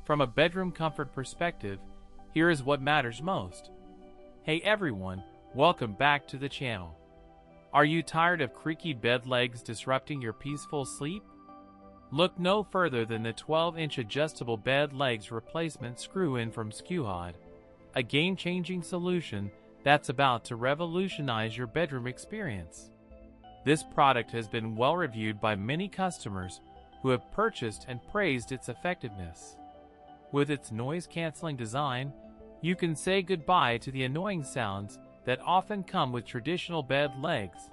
From a bedroom comfort perspective, here is what matters most. Hey everyone, welcome back to the channel. Are you tired of creaky bed legs disrupting your peaceful sleep? Look no further than the 12-inch adjustable bed legs replacement screw-in from Skewhod, a game-changing solution that's about to revolutionize your bedroom experience. This product has been well reviewed by many customers who have purchased and praised its effectiveness. With its noise-canceling design, you can say goodbye to the annoying sounds that often come with traditional bed legs.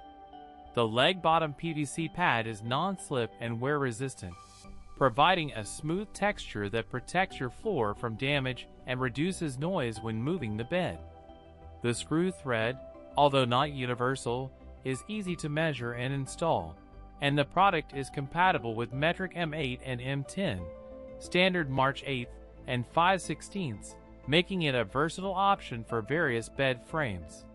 The leg-bottom PVC pad is non-slip and wear-resistant, providing a smooth texture that protects your floor from damage and reduces noise when moving the bed. The screw thread, although not universal, is easy to measure and install, and the product is compatible with metric M8 and M10, standard March 8 and 5/16, making it a versatile option for various bed frames.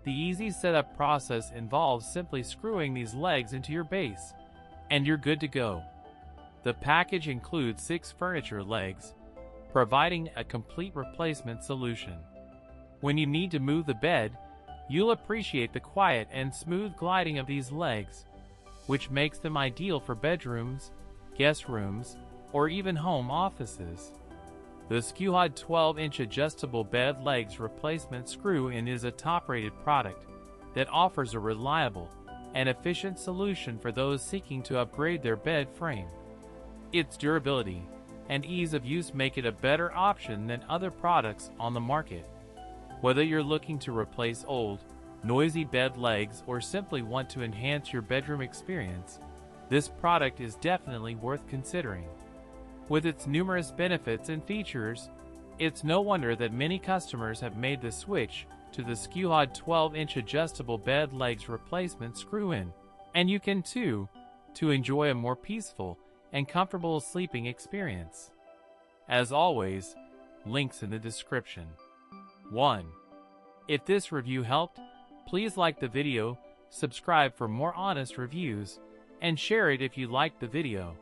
The easy setup process involves simply screwing these legs into your base, and you're good to go. The package includes 6 furniture legs, providing a complete replacement solution. When you need to move the bed, you'll appreciate the quiet and smooth gliding of these legs, which makes them ideal for bedrooms, guest rooms, or even home offices. The Skewhod 12-inch adjustable bed legs replacement screw-in is a top-rated product that offers a reliable and efficient solution for those seeking to upgrade their bed frame. Its durability and ease of use make it a better option than other products on the market. Whether you're looking to replace old, noisy bed legs or simply want to enhance your bedroom experience, this product is definitely worth considering. With its numerous benefits and features, it's no wonder that many customers have made the switch to the Skewhod 12-inch adjustable bed legs replacement screw-in, and you can too, to enjoy a more peaceful and comfortable sleeping experience. As always, links in the description. 1. If this review helped, please like the video, subscribe for more honest reviews, and share it if you liked the video.